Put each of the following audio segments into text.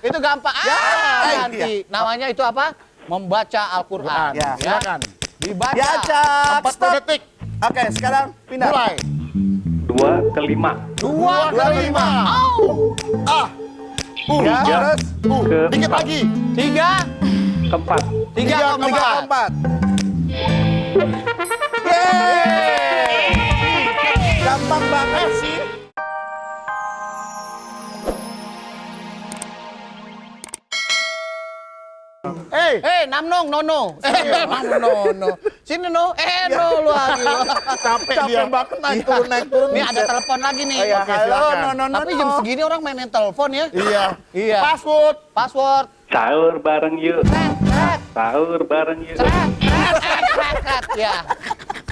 Itu gampang. Nanti iya. namanya itu apa? Membaca Al-Qur'an. Ya, silakan. Dibaca. Ya, Cak. 40 detik. Oke, sekarang pindah. Mulai. 2 ke 5. 2 ke 5. Ah. Ya, terus. Ke Dikit 4. lagi. 3. Ke 4. 3 ke 4. 4. Yeay. Gampang banget sih. Namnong, nono. Nono. Sini no. No lu lagi. Capek dia. Capek banget naik turun. Nih ada telepon lagi nih. Oh, ya, Oke, halo, silakan. no. Tapi jam segini orang mainin telepon ya. Iya. Iya. Password. Sahur bareng yuk. Sret. Sahur bareng yuk. Sret. Ya.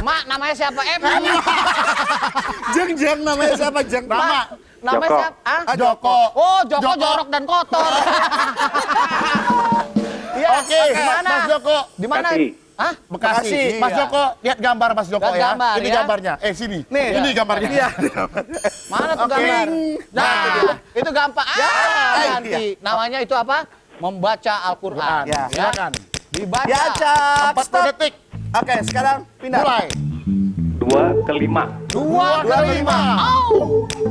Mak, namanya siapa? Jeng namanya siapa? Jeng. Namanya Joko. siapa? Ah? Joko. Oh, Joko jorok dan kotor. Iya. Oke, Di mana? Mas Joko. Di mana? Bekasi. Hah? Bekasi. Iya. Mas Joko, lihat gambar Mas Joko Lihat ya. gambar, Ini ya. gambarnya. Sini. Nih. Ini gambarnya. Iya. Mana tuh Oke. gambar? Itu gampang. Nanti iya. namanya itu apa? Membaca Al-Qur'an. Ya, silakan. Dibaca. Ya, Cak. 40 detik. Oke, sekarang pindah. Mulai. 2 ke 5. 2 ke 5.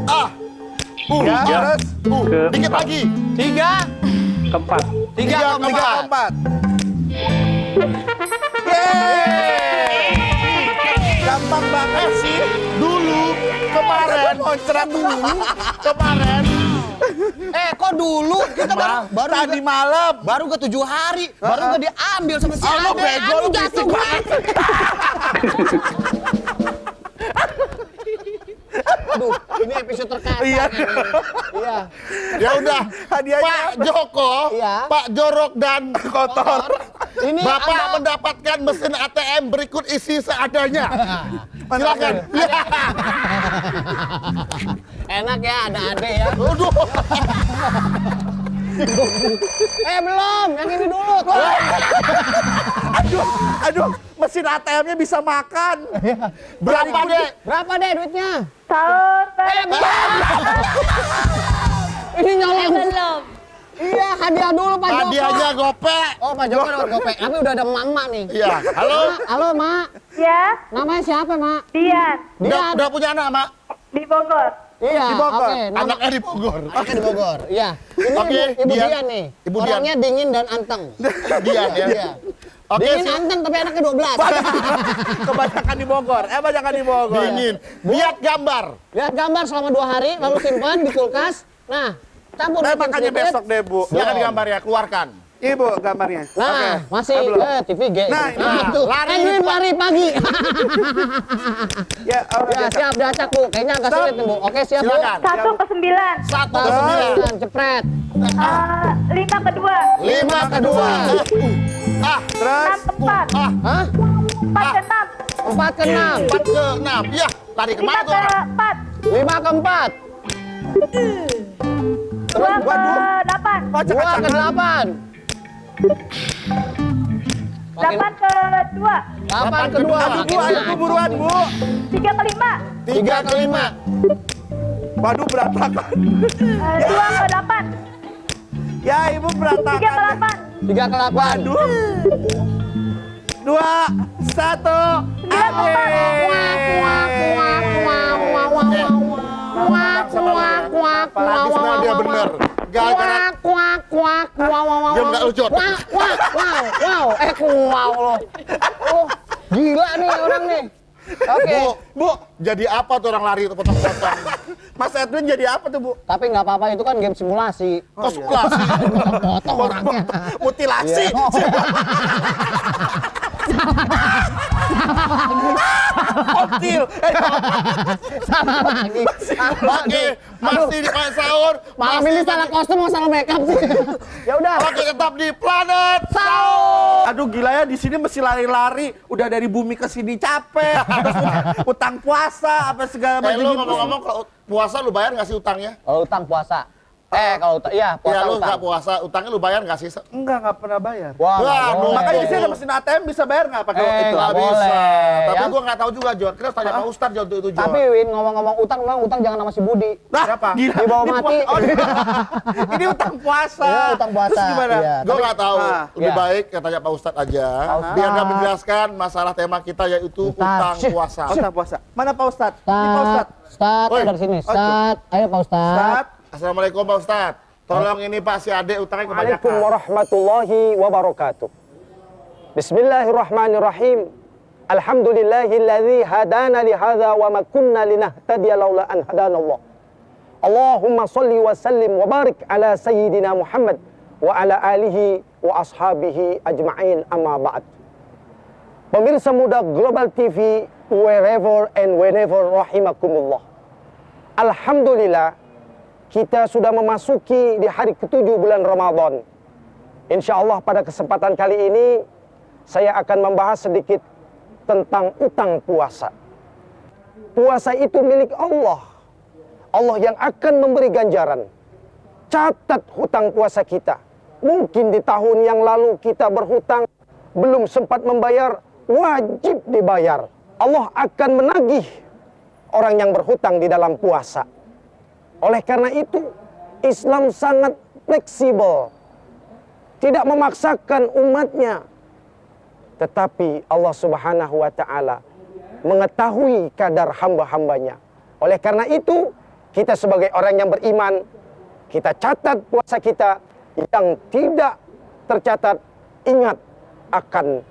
Ah. Ya, Tiga. terus. Ke Dikit 4. lagi. 3. Ke 4. 3 ke 4. 4. Yeay. Gampang banget sih. Dulu kemarin kemarin Kok dulu? Kita baru Tadi malam. baru ke 7 hari, baru ke diambil sama si lu Ade. bego, lu Jatuh bisik banget. Aduh, ini episode terkasar. Iya. Iya. ya udah Hadiahnya Pak Joko, Iya. Pak Jorok dan Kotor. Ini Bapak Anda- mendapatkan mesin ATM berikut isi seadanya. Silakan. Enak ya ada Ade ya. Aduh. Belum, yang ini dulu. Aduh, mesin ATM-nya bisa makan. Berapa deh? Berapa deh duitnya? Sahur bareng Ini nyolong. belum. Iya, hadiah dulu Pak Joko. Hadiahnya gopek. Oh, Pak Joko dapat gopek. Tapi udah ada emak-emak nih. Iya. Halo. Halo, Mak. Ya, Namanya siapa, Mak? Dian Udah punya anak, Mak? di Bogor. Iya, Di Bogor. oke. Anaknya di Bogor. Anaknya di Bogor. Iya. Ini Oke, Ibu Dian. Dian nih. Ibu Dian. Orangnya dingin dan anteng. Dia ya. Iya. Oke, Dingin anteng tapi anaknya 12. Kebanyakan di Bogor. Banyakan di Bogor. dingin. Lihat gambar. Lihat gambar selama 2 hari lalu simpan di kulkas. Nah, campur Nah, dikit makanya sedikit. besok deh, Bu. Silakan gambarnya, keluarkan. Ibu gambarnya. Nah, Oke. masih belum. TV G. Nah, itu. lari, Edwin Pak. lari pagi. Ya, Ya, biasa. siap diacak, Bu. Kayaknya agak sulit nih, Bu. Oke, siap, Bu. Silakan. 1 ke 9. 1 ke 9. Cepret. 5 ke 2. 5 ke 2. Ah, 6 Terus. ke 4. Hah? 4 ke 6. 4 ke 6. 4 ke 6. Ya, lari 5 kemana tuh ke orang? 4. 5 ke 4. 2 ke 8. Oh, 2 ke 8. 8 ke 2. 8 ke 2. Aduh, Bu, buruan, Bu. 3 ke 5. 3 ke 5. Waduh, berantakan. 2 ke 8. Ya, Ibu 3 ke berantakan. 8. 3 ke 8. Waduh. 2, 1. Apalagi semua dia bener. Gara-gara dia nggak lucu. Wow loh. Oh, gila nih orang nih. Oke. Bu, jadi apa tuh orang lari potong-potong? Mas Edwin jadi apa tuh, Bu? Tapi nggak apa-apa itu kan game simulasi. Kok simulasi? Potong orangnya. Mutilasi. Optil. Salah lagi. Oke, masih di Pak Sahur. Malam ini salah kostum mau salah makeup sih. Ya udah. Oke, tetap di Planet Sahur. Aduh, gila ya, di sini mesti lari-lari. Udah dari bumi ke sini capek. Terus utang puasa apa segala macam Lu gitu. ngomong-ngomong kalau puasa lu bayar nggak sih utangnya? Kalau utang puasa. Kalau iya, puasa Ya lu utang. nggak puasa, utangnya lu bayar nggak sih? Nggak pernah bayar. Wah, Wah, nggak boleh. Makanya di sini ada mesin ATM bisa bayar nggak pakai itu? nggak Nggak boleh. bisa. Tapi Yang- gua nggak tahu juga, Jon. Kita harus tanya Pak Ustadz, Jon, itu, Jon. Tapi Win, ngomong-ngomong utang, memang utang jangan sama si Budi. Nah, Siapa? gila. Di bawah Ini mati. Ini utang puasa. Iya, utang puasa. Terus gimana? Iya. Gua nggak tahu. Ah, Lebih iya. baik kita tanya Pak Ustadz aja. Ustadz. Biar dia menjelaskan masalah tema kita yaitu Ustadz. utang Syih. puasa. Utang puasa. Mana Pak Ustadz? Ini Pak Ustadz. Ustadz, Oi. dari sini. Oh, Ustadz, ayo Pak Ustadz. Ustadz. Assalamualaikum Pak Ustadz. Tolong ini Pak, si Ade utangnya kebanyakan. Assalamualaikum warahmatullahi wabarakatuh. Bismillahirrahmanirrahim. Alhamdulillahilladzi hadana li hadza wa ma kunna linahtadiya laula an hadanallah. Allahumma shalli wa sallim wa barik ala sayyidina Muhammad wa ala alihi wa ashabihi ajma'in, amma ba'd. Pemirsa muda Global TV, wherever and whenever rahimakumullah. Alhamdulillah, kita sudah memasuki di hari ke-7 bulan Ramadan. Insya Allah pada kesempatan kali ini saya akan membahas sedikit tentang utang puasa. Puasa itu milik Allah. Allah yang akan memberi ganjaran. Catat hutang puasa kita. Mungkin di tahun yang lalu kita berhutang, belum sempat membayar, wajib dibayar. Allah akan menagih orang yang berhutang di dalam puasa. Oleh karena itu, Islam sangat fleksibel. Tidak memaksakan umatnya. Tetapi Allah Subhanahu wa Ta'ala mengetahui kadar hamba-hambanya. Oleh karena itu, kita sebagai orang yang beriman, kita catat puasa kita. Yang tidak tercatat, ingat akan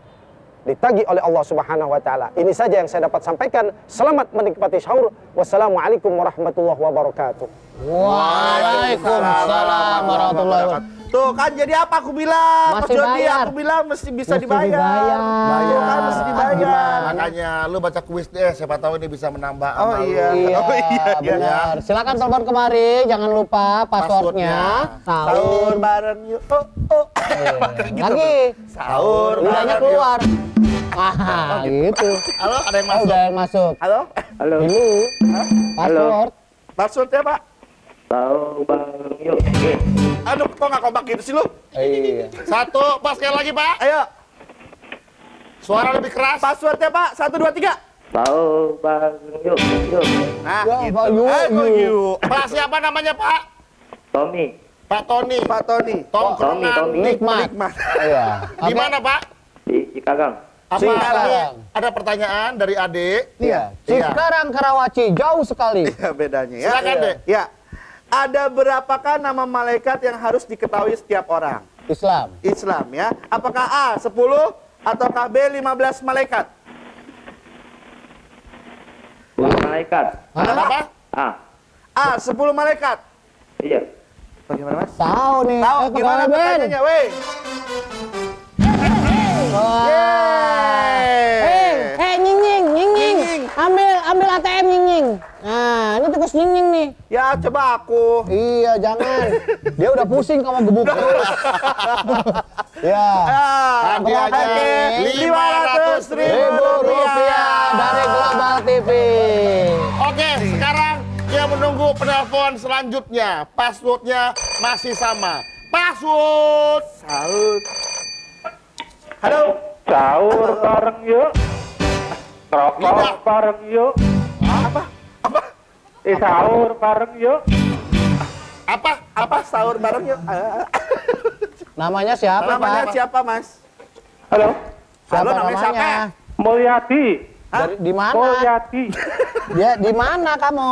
ditagih oleh Allah Subhanahu wa Ta'ala. Ini saja yang saya dapat sampaikan. Selamat menikmati sahur. Wassalamualaikum warahmatullahi wabarakatuh. Waalaikumsalam warahmatullahi wabarakatuh. Tuh kan jadi apa aku bilang? Masih Mas Jody, bayar. aku bilang mesti bisa Mesti dibayar. dibayar. Tuh kan mesti dibayar. Makanya lu baca kuis deh, siapa tahu ini bisa menambah Oh amal lu. iya. Iya, Oh iya. benar. Silakan telepon kemari, jangan lupa passwordnya. Sahur bareng yuk. Oh. Gitu. Lagi, Sahur lidahnya bareng yuk. keluar. Wah, gitu. Halo, ada yang Oh, masuk? udah yang masuk. Halo? Halo. Dulu, password. Passwordnya Pak? Sahur bareng yuk. Aduh, kok nggak kompak gitu sih lu? Iya. Satu, pas sekali lagi Pak. Ayo, Suara lebih keras. passwordnya Pak. 1, 2, 3. Sahur bareng yuk. Nah, Ya, gitu. Pak, yuk, Kok yuk. yuk? Pak siapa namanya Pak? Tommy. Pak Tony. Pak Tony. Tongkrongan. Tommy. Nikmat. Nikmat. Iya. Di mana Pak? Di Cikarang. Apa Cikarang. ini? Ada pertanyaan dari adik. Iya. Iya. Cikarang Karawaci, jauh sekali. Ya, bedanya ya. Silakan Iya. Dek. Ya. Ada berapakah nama malaikat yang harus diketahui setiap orang? Islam. Islam ya. Apakah A 10 ataukah B 15 malaikat? 10 malaikat. Apa? A. A 10 malaikat. Iya. Bagaimana Mas? Tahu nih. Tahu Ayo, gimana Ben. pertanyaannya, weh? Wah. Yeay. Nying nying, nying nying. Nying. Ambil ATM nying nying. Nah, ini tikus nying nying nih. Ya coba aku. Iya, jangan. Dia udah pusing kalau gebuk terus. Ya. Ah, Hadiahnya oke. 500.000 Rp5.000 dari Global TV. Oke, sekarang dia menunggu penelpon selanjutnya. Passwordnya masih sama. Password. Sahur. Halo. Sahur bareng yuk. Tidak. Rokok bareng yuk. Apa? Apa? Sahur bareng yuk. Apa sahur bareng yuk? Namanya siapa, Namanya Pak? siapa, Mas? Halo. Halo, namanya siapa? Mulyadi. Di mana? Mulyadi. Dia di mana kamu?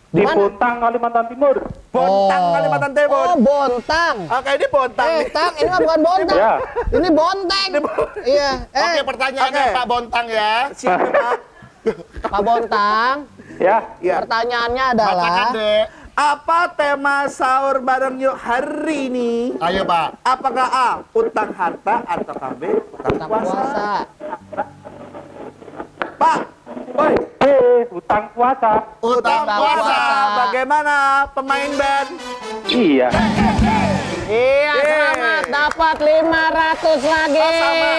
Di mana? Bontang, Kalimantan Timur. Bontang, Kalimantan Timur. Oh, Bontang. Oke, ini Bontang nih. Tang, ini mah bukan Bontang. Ya. Ini Bonteng. Iya. Oke, pertanyaannya Oke. Pak Bontang ya. Siapa, Pak? Pak Bontang. Ya. Ya. Pertanyaannya Katakan adalah deh. Apa tema sahur bareng yuk hari ini? Ayo Pak. Apakah A, utang harta atau B, utang utang puasa? puasa. Pak, woi, B. Hutang puasa. Utang puasa. puasa. Bagaimana pemain band? Iya. Iya, selamat dapat 500 lagi. Oh, sama.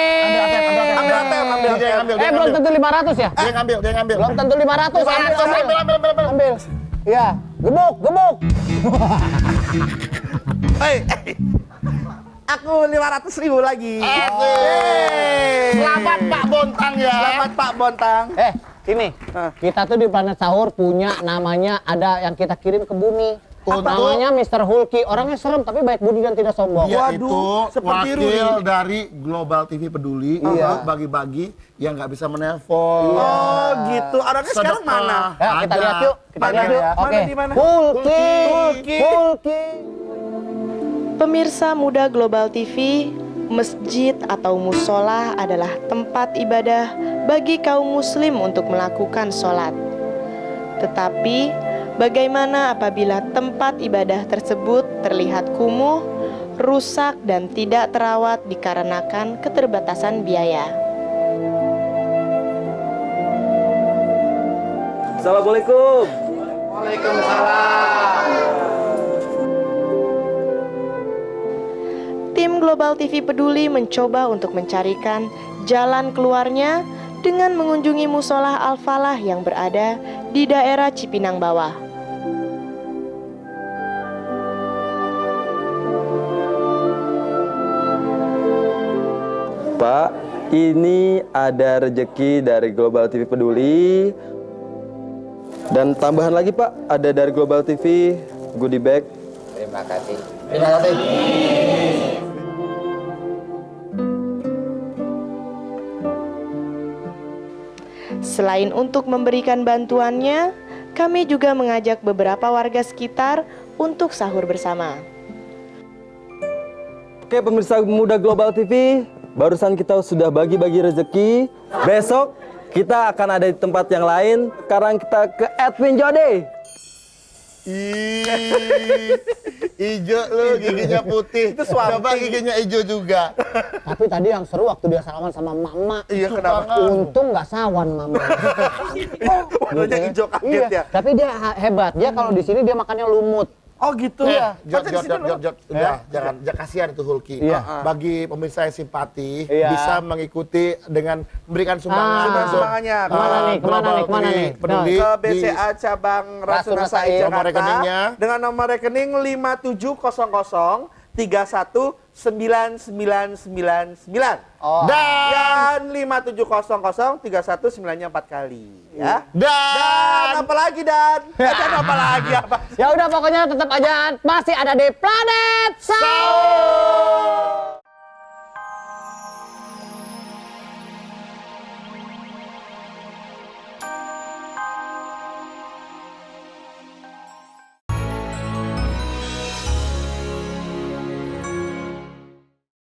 Ambil ATM, ambil Dia yang ambil, dia yang Belum ambil. tentu 500 ya? Dia yang ambil, dia yang ambil. Belum tentu 500. Ambil. Ambil. Iya. Gebuk. Hei, aku 500.000 lagi. Selamat Pak Bontang ya. Selamat Pak Bontang. Ini kita tuh di Planet Sahur punya namanya, ada yang kita kirim ke bumi. Namanya Mr. Hulky. Orangnya serem tapi baik budi dan tidak sombong. Dia Waduh, itu seperti wakil Rudi. dari Global TV Peduli untuk bagi-bagi yang nggak bisa menelpon. Oh gitu. Orangnya sekarang Sedekah. mana? Ya, kita Ada. lihat yuk. Kita Mana? lihat yuk. Mana Oke. di mana? Hulky. Pemirsa Muda Global TV, masjid atau musola adalah tempat ibadah bagi kaum muslim untuk melakukan sholat. Tetapi, bagaimana apabila tempat ibadah tersebut terlihat kumuh, rusak, dan tidak terawat dikarenakan keterbatasan biaya? Assalamualaikum. Tim Global TV Peduli mencoba untuk mencarikan jalan keluarnya dengan mengunjungi musola Al-Falah yang berada di daerah Cipinang Bawah. Pak, ini ada rejeki dari Global TV Peduli. Dan tambahan lagi Pak, ada dari Global TV goodie bag. Terima kasih. Selain untuk memberikan bantuannya, kami juga mengajak beberapa warga sekitar untuk sahur bersama. Oke pemirsa Muda Global TV, barusan kita sudah bagi-bagi rezeki. Besok kita akan ada di tempat yang lain. Sekarang kita ke Edwin Jode. Ijo lu, giginya putih. Itu suami. Coba giginya ijo juga. Tapi tadi yang seru waktu dia salaman sama mama. Iya, kenapa? Untung nggak sawan mama. Warnanya hijau kaget ya. Tapi dia hebat. Dia kalau di sini dia makannya lumut. Oh gitu. Jod, Masa di sini lu- udah, jangan kasihan itu Hulky. Iya. Bagi pemirsa yang simpati, Iya. bisa mengikuti dengan memberikan sumbangan. untuk, sumbangannya. Kemana nih? Kemana Global nih? Kemana TV nih? Peduli Ke di BCA cabang Rasuna Rasuna Said Said. Jakarta Nomor rekeningnya? dengan nomor rekening 5700 319999. Dan 5700 319-nya 4 kali ya. Dan apa lagi Dan? Dan apa lagi apa? Ya udah pokoknya tetap aja masih ada di Planet Sahur.